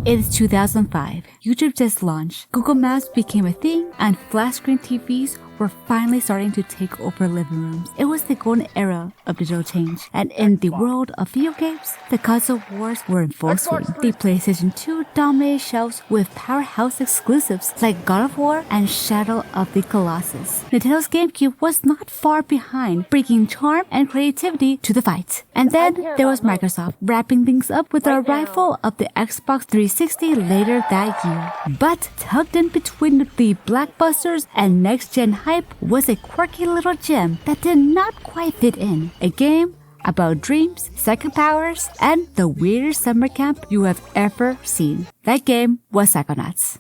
It's 2005. YouTube just launched. Google Maps became a thing, and flat screen TVs were finally starting to take over living rooms. It was the golden era of digital change, and in the world of video games, the console wars were in full swing. The PlayStation 2 dominated shelves with powerhouse exclusives like God of War and Shadow of the Colossus. Nintendo's GameCube was not far behind, bringing charm and creativity to the fight. And then there was Microsoft, wrapping things up with the arrival of the Xbox 360 later that year. But tucked in between the blockbusters and next-gen hype was a quirky little gem that did not quite fit in. A game about dreams, psychic powers, and the weirdest summer camp you have ever seen. That game was Psychonauts.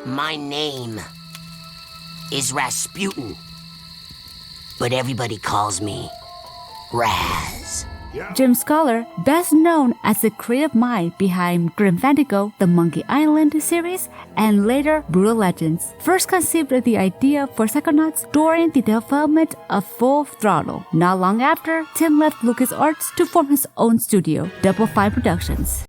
My name is Rasputin, but everybody calls me Raz. Jim Scholar, best known as the creative mind behind Grim Fandango, the Monkey Island series, and later Brutal Legends, first conceived the idea for Psychonauts during the development of Full Throttle. Not long after, Tim left LucasArts to form his own studio, Double Fine Productions.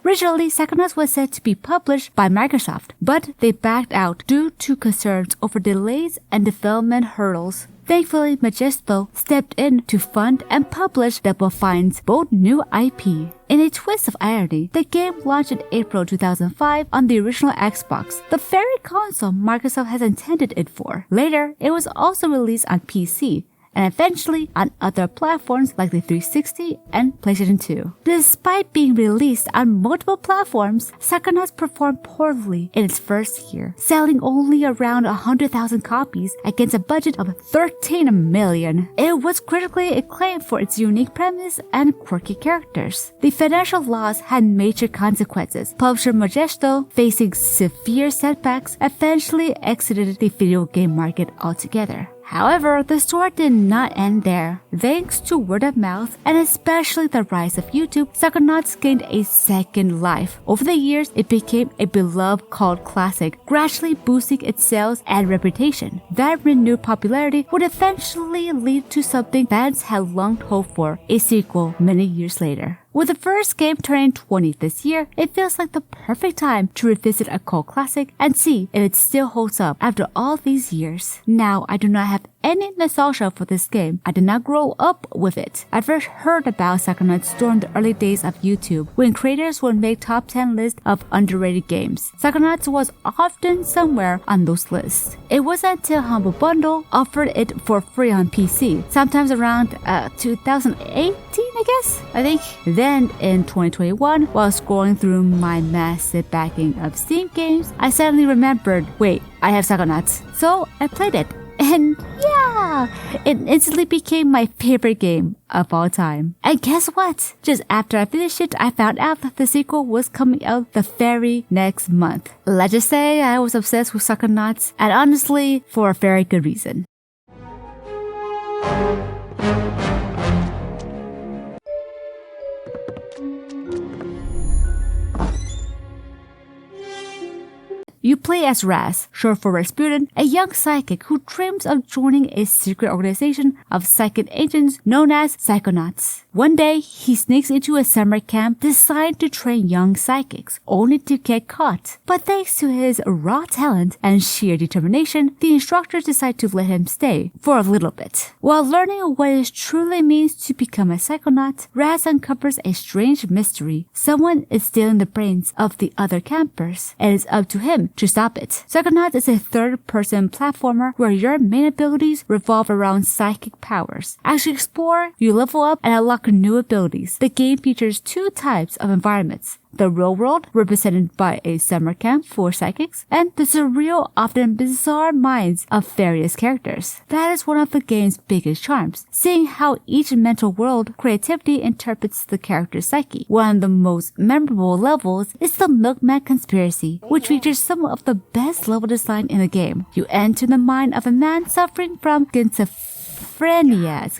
Originally, Psychonauts was set to be published by Microsoft, but they backed out due to concerns over delays and development hurdles. Thankfully, Majesto stepped in to fund and publish Double Fine's bold new IP. In a twist of irony, the game launched in April 2005 on the original Xbox, the very console Microsoft has intended it for. Later, it was also released on PC, and eventually on other platforms like the 360 and PlayStation 2. Despite being released on multiple platforms, Psychonauts performed poorly in its first year, selling only around 100,000 copies against a budget of $13 million. It was critically acclaimed for its unique premise and quirky characters. The financial loss had major consequences. Publisher Majesto, facing severe setbacks, eventually exited the video game market altogether. However, the story did not end there. Thanks to word of mouth and especially the rise of YouTube, Psychonauts gained a second life. Over the years, it became a beloved cult classic, gradually boosting its sales and reputation. That renewed popularity would eventually lead to something fans had long hoped for, a sequel many years later. With the first game turning 20 this year, it feels like the perfect time to revisit a cult classic and see if it still holds up after all these years. Now, I do not have any nostalgia for this game. I did not grow up with it. I first heard about Psychonauts during the early days of YouTube, when creators would make top 10 lists of underrated games. Psychonauts was often somewhere on those lists. It wasn't until Humble Bundle offered it for free on PC, sometimes around 2018, I think. Then in 2021, while scrolling through my massive backing of Steam games, I suddenly remembered, wait, I have Psychonauts. So I played it. And yeah, it instantly became my favorite game of all time. And guess what? Just after I finished it, I found out that the sequel was coming out the very next month. Let's just say I was obsessed with Psychonauts, and honestly, for a very good reason. You play as Raz, short for Rasputin, a young psychic who dreams of joining a secret organization of psychic agents known as Psychonauts. One day, he sneaks into a summer camp designed to train young psychics, only to get caught. But thanks to his raw talent and sheer determination, the instructors decide to let him stay for a little bit. While learning what it truly means to become a Psychonaut, Raz uncovers a strange mystery. Someone is stealing the brains of the other campers, and it's up to him to stop it. Psychonauts is a third-person platformer where your main abilities revolve around psychic powers. As you explore, you level up and unlock new abilities. The game features two types of environments: the real world, represented by a summer camp for psychics, and the surreal, often bizarre minds of various characters. That is one of the game's biggest charms, seeing how each mental world creativity interprets the character's psyche. One of the most memorable levels is the Milkman Conspiracy, which features some of the best level design in the game. You enter the mind of a man suffering from schizophrenia.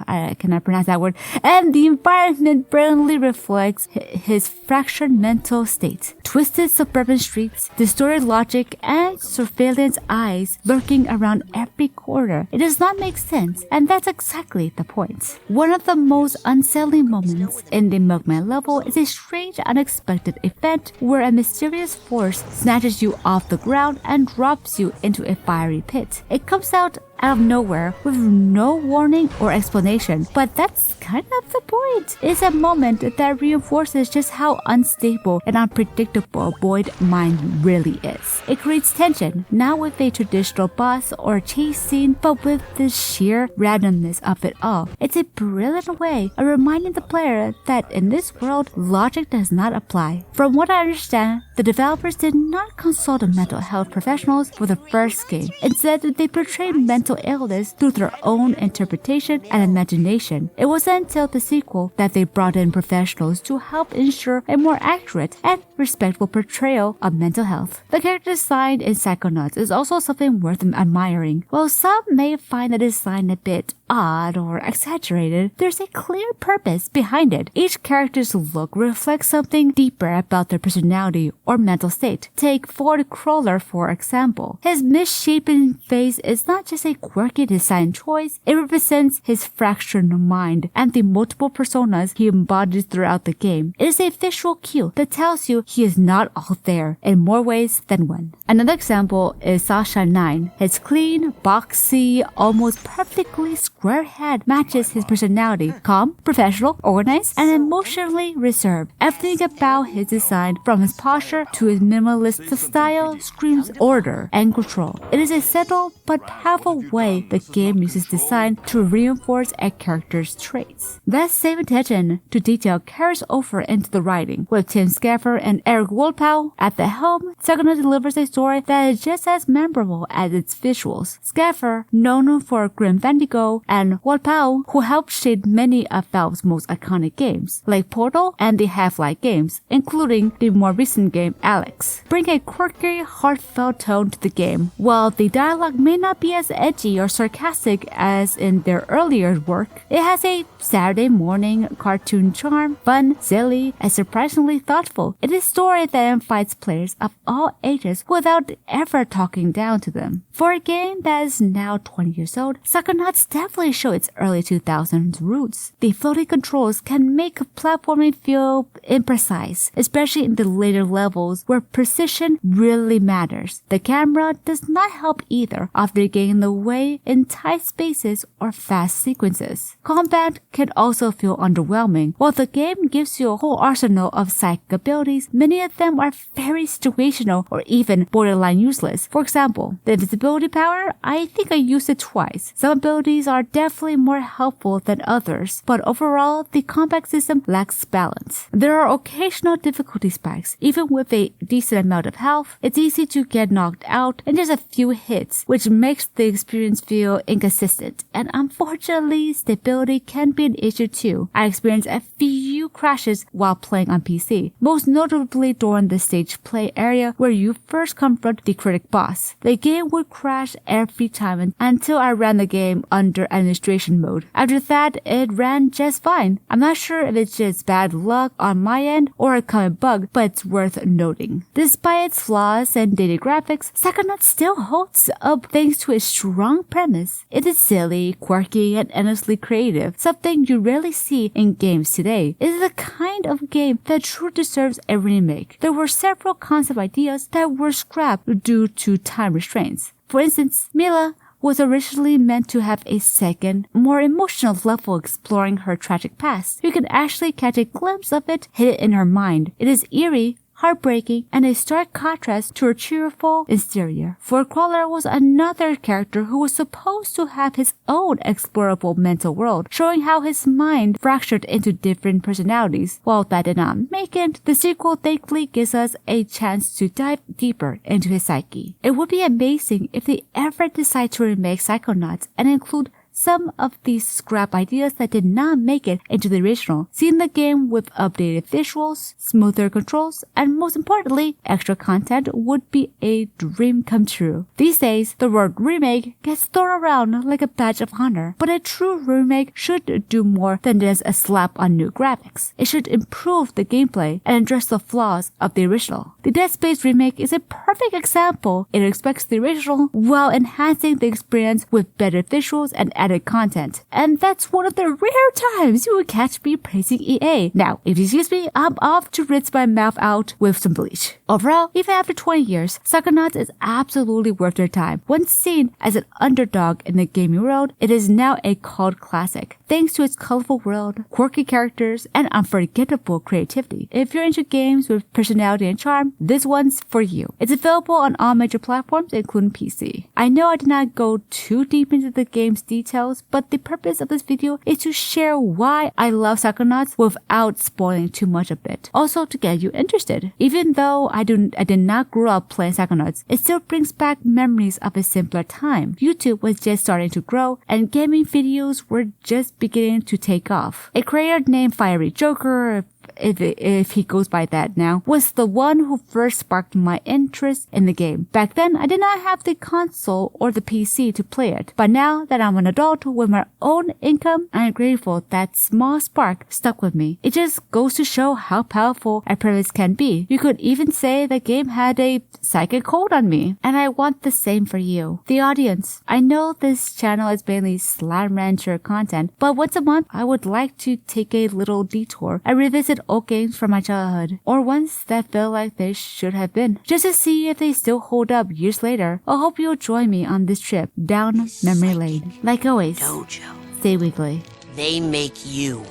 I cannot pronounce that word, and the environment brilliantly reflects his fractured mental state. Twisted suburban streets, distorted logic, and surveillance eyes lurking around every corner. It does not make sense, and that's exactly the point. One of the most unsettling moments in the Milkman level is a strange, unexpected event where a mysterious force snatches you off the ground and drops you into a fiery pit. It comes out of nowhere with no warning or explanation, but that's kind of the point. It's a moment that reinforces just how unstable and unpredictable Boyd mind really is. It creates tension, not with a traditional boss or chase scene, but with the sheer randomness of it all. It's a brilliant way of reminding the player that in this world, logic does not apply. From what I understand, the developers did not consult mental health professionals for the first game. Instead, they portrayed mental illness through their own interpretation and imagination. It wasn't until the sequel that they brought in professionals to help ensure a more accurate and respectful portrayal of mental health. The character design in Psychonauts is also something worth admiring. While some may find the design a bit odd or exaggerated, there's a clear purpose behind it. Each character's look reflects something deeper about their personality or mental state. Take Ford Crawler, for example. His misshapen face is not just a quirky design choice, it represents his fractured mind and the multiple personas he embodies throughout the game. It is a visual cue that tells you he is not all there in more ways than one. Another example is Sasha 9. His clean, boxy, almost perfectly square head matches his personality, calm, professional, organized, and emotionally reserved. Everything about his design, from his posture to his minimalist style, screams order and control. It is a subtle but powerful way the game uses design to reinforce a character's traits. That same attention to detail carries over into the writing. With Tim Schafer and Eric Wolpow at the helm, Psychonauts delivers a story that is just as memorable as its visuals. Schafer, known for Grim Fandango, and Wolpow, who helped shape many of Valve's most iconic games, like Portal and the Half-Life games, including the more recent game Alex, bring a quirky, heartfelt tone to the game. While the dialogue may not be as edgy or sarcastic as in their earlier work, it has a Saturday morning cartoon charm, fun, silly, and surprisingly thoughtful. It is a story that invites players of all ages without ever talking down to them. For a game that is now 20 years old, Psychonauts definitely show its early 2000s roots. The floating controls can make platforming feel imprecise, especially in the later levels where precision really matters. The camera does not help either, often getting in the way in tight spaces or fast sequences. Combat can also feel underwhelming. While the game gives you a whole arsenal of psychic abilities, many of them are very situational or even borderline useless. For example, the invisibility power, I think I used it twice. Some abilities are definitely more helpful than others, but overall, the combat system lacks balance. There are occasional difficulty spikes. Even with a decent amount of health, it's easy to get knocked out in just a few hits, which makes the experience feel inconsistent. And unfortunately, stability can be an issue too. I experienced a few crashes while playing on PC, most notably during the stage play area where you first confront the critic boss. The game would crash every time until I ran the game under administration mode. After that, it ran just fine. I'm not sure if it's just bad luck on my end or a common bug, but it's worth noting. Despite its flaws and dated graphics, Psychonauts still holds up thanks to its strong premise. It is silly, quirky, and endlessly creative, something you rarely see in games today. It is the kind of game that truly deserves a remake. There were several concept ideas that were scrapped due to time restraints. For instance, Mila was originally meant to have a second, more emotional level exploring her tragic past. You can actually catch a glimpse of it hidden in her mind. It is eerie, heartbreaking, and a stark contrast to her cheerful exterior. Ford Crawler was another character who was supposed to have his own explorable mental world, showing how his mind fractured into different personalities. While that did not make it, the sequel thankfully gives us a chance to dive deeper into his psyche. It would be amazing if they ever decide to remake Psychonauts and include some of these scrap ideas that did not make it into the original, seeing the game with updated visuals, smoother controls, and most importantly, extra content would be a dream come true. These days, the word remake gets thrown around like a badge of honor, but a true remake should do more than just a slap on new graphics. It should improve the gameplay and address the flaws of the original. The Dead Space remake is a perfect example. It respects the original while enhancing the experience with better visuals and added content. And that's one of the rare times you will catch me praising EA. Now, if you excuse me, I'm off to rinse my mouth out with some bleach. Overall, even after 20 years, Psychonauts is absolutely worth their time. Once seen as an underdog in the gaming world, it is now a cult classic, thanks to its colorful world, quirky characters, and unforgettable creativity. If you're into games with personality and charm, this one's for you. It's available on all major platforms, including PC. I know I did not go too deep into the game's details, but the purpose of this video is to share why I love Psychonauts without spoiling too much of it. Also to get you interested. Even though I did not grow up playing Psychonauts, it still brings back memories of a simpler time. YouTube was just starting to grow, and gaming videos were just beginning to take off. A creator named Fiery Joker, if he goes by that now, was the one who first sparked my interest in the game. Back then, I did not have the console or the PC to play it, but now that I'm an adult with my own income, I am grateful that small spark stuck with me. It just goes to show how powerful a premise can be. You could even say the game had a psychic hold on me, and I want the same for you, the audience. I know this channel is mainly Slam Rancher content, but once a month, I would like to take a little detour and revisit old games from my childhood, or ones that felt like they should have been, just to see if they still hold up years later. I hope you'll join me on this trip down memory lane. Like always, Dojo. stay wiggly. They make you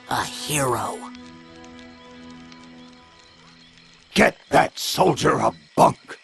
a hero. Get that soldier a bunk!